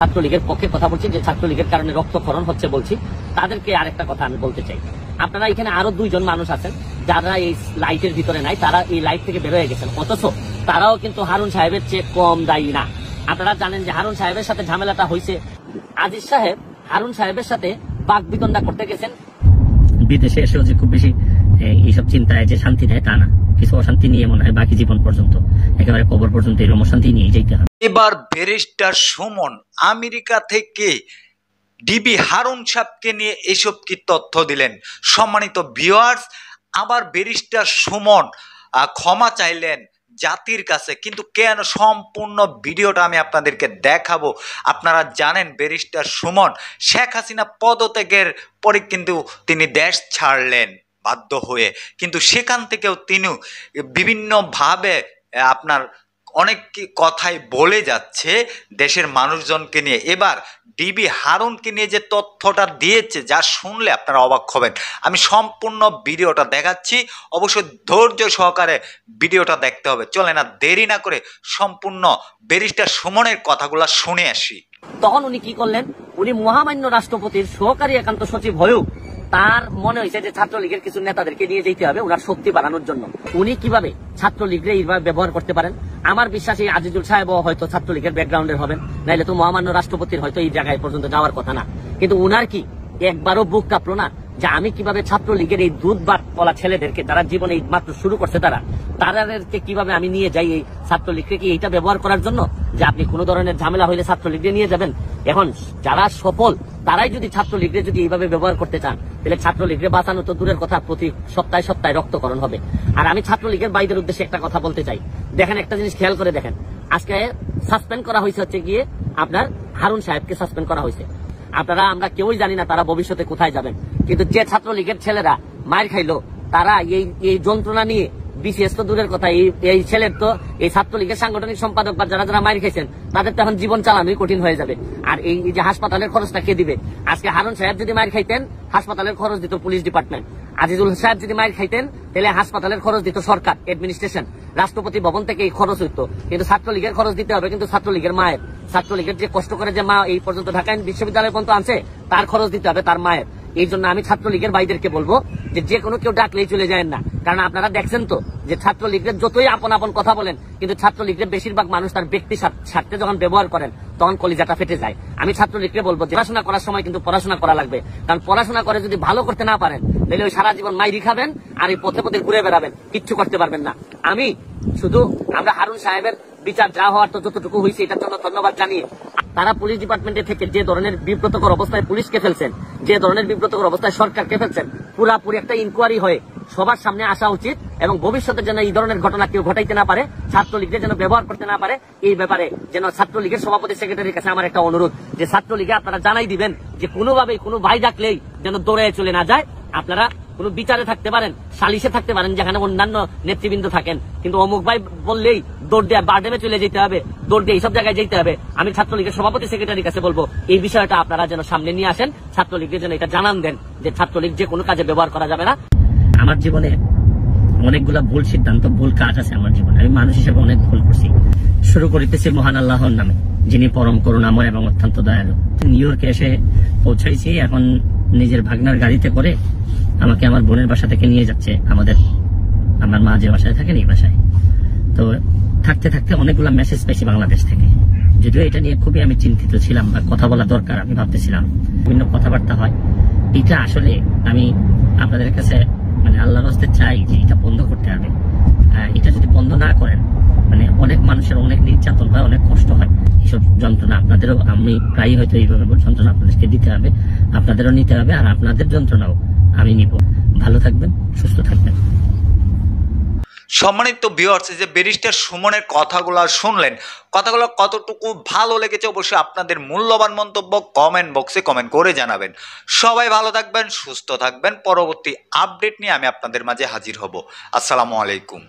ছাত্রলীগের পক্ষে কথা বলছি, যে ছাত্রলীগের কারণে রক্তক্ষরণ হচ্ছে বলছি, তাদেরকে আরেকটা কথা আমি বলতে চাই। আপনারা এখানে আরো দুইজন মানুষ আছেন যারা এই লাইটের ভিতরে নাই, তারা এই লাইট থেকে বের হয়ে গেছেন, অথচ তারাও কিন্তু হারুন সাহেবের চেয়ে কম দায়ী না। আপনারা জানেন যে হারুন সাহেবের সাথে ঝামেলাটা হয়েছে, আজিজ সাহেব হারুন সাহেবের সাথে বাকবিতণ্ডা করতে গেছেন। বিদেশে এসেও যে খুব বেশি এইসব চিন্তায় যে শান্তি দেয় তা না, কিছু অশান্তি নিয়ে মনে হয় বাকি জীবন পর্যন্ত, একেবারে কবর পর্যন্ত এরকম অশান্তি নিয়ে যেতে হবে। এবার ব্যারিস্টার সুমন আমেরিকা থেকে ডিবি হারুন সাহেবকে নিয়ে এসব কি তথ্য দিলেন। সম্মানিত ভিউয়ার্স, আবার ব্যারিস্টার সুমন ক্ষমা চাইলেন জাতির কাছে, কিন্তু কেন সম্পূর্ণ ভিডিওটা আমি আপনাদেরকে দেখাবো। আপনারা জানেন ব্যারিস্টার সুমন শেখ হাসিনা পদত্যাগের পরে কিন্তু তিনি দেশ ছাড়লেন বাধ্য হয়ে, কিন্তু সেখান থেকেও তিনি বিভিন্নভাবে আপনার অনেক কথাই বলে যাচ্ছে দেশের মানুষজনকে নিয়ে। এবার ডিবি হারুনকে নিয়ে যে তথ্যটা দিয়েছে, যা শুনলে আপনারা অবাক হবেন। আমি সম্পূর্ণ ভিডিওটা দেখাচ্ছি, অবশ্যই ধৈর্য সহকারে ভিডিওটা দেখতে হবে। চলে না দেরি না করে সম্পূর্ণ ব্যারিস্টার সুমনের কথাগুলো শুনে আসি। তখন উনি কি করলেন, উনি মহামান্য রাষ্ট্রপতির সহকারী একান্ত সচিব হয়েও তার মনে হয়েছে যে ছাত্রলীগের কিছু নেতাদেরকে নিয়ে যেতে হবে ওনার শক্তি বাড়ানোর জন্য। উনি কিভাবে ছাত্রলীগরে এইভাবে ব্যবহার করতে পারেন, আমার বিশ্বাস এই আজিজুল সাহেবও হয়তো ছাত্রলীগের ব্যাকগ্রাউন্ডের হবেন, নাইলে তো মহামান্য রাষ্ট্রপতির হয়তো এই জায়গায় পর্যন্ত যাওয়ার কথা না। কিন্তু উনার কি একবারও বুক কাঁপলো না যে আমি কিভাবে ছাত্রলীগের এই দুধ বাট পলা ছেলেদেরকে, যারা জীবনে এই মাত্র শুরু করছে, তাদেরকে কিভাবে আমি নিয়ে যাই এই ছাত্রলীগকে কি এইটা ব্যবহার করার জন্য, যে আপনি কোনো ধরনের ঝামেলা হইলে ছাত্রলীগকে নিয়ে যাবেন। এখন যারা সফল তারাই যদি ছাত্রলীগকে যদি এইভাবে ব্যবহার করতে চান, তাহলে ছাত্রলীগকে বাঁচানো তো দূরের কথা, প্রতি সপ্তাহে সপ্তাহে রক্তকরণ হবে। আর আমি ছাত্রলীগের বাইদের উদ্দেশ্যে একটা কথা বলতে চাই। দেখেন, একটা জিনিস খেয়াল করে দেখেন, আজকে সাসপেন্ড করা হয়েছে হচ্ছে গিয়ে আপনার হারুন সাহেবকে সাসপেন্ড করা হয়েছে। আপনারা আমরা কেউই জানি না তারা ভবিষ্যতে কোথায় যাবেন, কিন্তু যে ছাত্রলীগের ছেলেরা মায়ের খাইলো, তারা এই যন্ত্রণা নিয়ে বিশেষ তো দূরের কথা, এই ছেলের তো এই ছাত্রলীগের সাংগঠনিক সম্পাদক বা যারা যারা মায়ের খাইছেন তাদের তো এখন জীবন চালানোই কঠিন হয়ে যাবে। আর এই যে হাসপাতালের খরচটা কে দিবে? আজকে হারুন সাহেব যদি মায়ের খাইতেন, হাসপাতালের খরচ দিত পুলিশ ডিপার্টমেন্ট। আজিজুল সাহেব যদি মায়ের খাইতেন, তাহলে হাসপাতালের খরচ দিত সরকার, অ্যাডমিনিস্ট্রেশন, রাষ্ট্রপতি ভবন থেকে এই খরচ হইতো। কিন্তু ছাত্রলীগের খরচ দিতে হবে কিন্তু ছাত্রলীগের মায়ের, ছাত্রলীগের যে কষ্ট করে যে মা এই পর্যন্ত ঢাকা বিশ্ববিদ্যালয় পর্যন্ত আনছে, তার খরচ দিতে হবে তার মায়ের। এই জন্য আমি ছাত্রলীগের ভাইদেরকে বলবো যে কোনো কেউ ডাকলেই চলে যায় না, কারণ আপনারা দেখছেন তো যে ছাত্রলীগের যতই আপন আপন কথা বলেন, কিন্তু ছাত্রলীগের বেশিরভাগ মানুষ তার ব্যক্তি স্বার্থে যখন ব্যবহার করেন তখন কলিজাটা ফেটে যায়। আমি ছাত্রলীগকে বলবো যে পড়াশোনা করার সময় কিন্তু পড়াশোনা করা লাগবে, কারণ পড়াশোনা করে যদি ভালো করতে না পারেন, তাহলে ওই সারা জীবন মাইরি খাবেন আর এই পথে পথে ঘুরে বেড়াবেন, কিচ্ছু করতে পারবেন না। আমি শুধু আমরা হারুন সাহেবের বিচার যা হওয়ার তো যতটুকু হয়েছে এটার জন্য ধন্যবাদ জানিয়ে, তারা পুলিশ ডিপার্টমেন্টে থেকে যে ধরনের বিব্রতকর অবস্থায় পুলিশকে ফেলছেন, যে ধরনের বিব্রতকর অবস্থায় সরকারকে ফেলছেন, পুরাপুরি একটা ইনকোয়ারি হয়ে সবার সামনে আসা উচিত এবং ভবিষ্যতে যেন এই ধরনের ঘটনা কেউ ঘটাইতে না পারে, ছাত্রলীগকে যেন ব্যবহার করতে না পারে। এই ব্যাপারে যেন ছাত্রলীগের সভাপতি সেক্রেটারির কাছে আমার একটা অনুরোধ, যে ছাত্রলীগে আপনারা জানাই দিবেন যে কোনোভাবেই কোনো ভাই ডাকলেই যেন দৌড়ে চলে না যায়। আপনারা কোনো বিচারে থাকতে পারেন, সালিশে থাকতে পারেন, যেখানে অন্যান্য নেতৃবৃন্দ থাকেন, কিন্তু অমুক ভাই বললেই দৌড় দিয়ে বারডেমে চলে যেতে হবে, দৌড় দিয়ে এইসব জায়গায় যেতে হবে। আমি ছাত্রলীগের সভাপতি সেক্রেটারির কাছে বলবো এই বিষয়টা আপনারা যেন সামনে নিয়ে আসেন, ছাত্রলীগের যেন এটা জানান দেন যে ছাত্রলীগ যে কোনো কাজে ব্যবহার করা যাবে না। আমার জীবনে অনেকগুলা ভুল সিদ্ধান্ত, ভুল কাজ আছে আমার জীবনে, আমি মানুষ হিসেবে অনেক ভুল করছি। শুরু করিতেছি মহান আল্লাহর নামে, যিনি পরম করুণাময় এবং অত্যন্ত দয়ালু। নিউ ইয়র্কে এসে পৌঁছাইছি, এখন নিজের ভাগনার গাড়িতে করে আমাকে আমার বোনের বাসা থেকে নিয়ে যাচ্ছে আমার মা যে বাসায় থাকেন এই বাসায়। তো থাকতে থাকতে অনেকগুলা মেসেজ পেয়েছি বাংলাদেশ থেকে, যদিও এটা নিয়ে খুবই আমি চিন্তিত ছিলাম বা কথা বলা দরকার আমি ভাবতেছিলাম, বিভিন্ন কথাবার্তা হয়। এটা আসলে আমি আপনাদের কাছে আল্লাহর হস্তে চাই যে এটা বন্ধ করতে হবে। এটা যদি বন্ধ না করেন, অনেক মানুষের অনেক নির্যাতন হয়, অনেক কষ্ট হয়, এইসব যন্ত্রণা আপনাদেরও, আমি প্রায় হয়তো এইভাবে যন্ত্রণা আপনাদেরকে দিতে হবে, আপনাদেরও নিতে হবে, আর আপনাদের যন্ত্রণাও আমি নিব। ভালো থাকবেন, সুস্থ থাকবেন। সম্মানিত ভিউয়ার্স, যে ব্যারিস্টার সুমনের কথাগুলো শুনলেন, কথাগুলো কতটুকু ভালো লেগেছে অবশ্যই আপনাদের মূল্যবান মন্তব্য কমেন্ট বক্সে কমেন্ট করে জানাবেন। সবাই ভালো থাকবেন, সুস্থ থাকবেন। পরবর্তী আপডেট নিয়ে আমি আপনাদের মাঝে হাজির হব। আসসালামু আলাইকুম।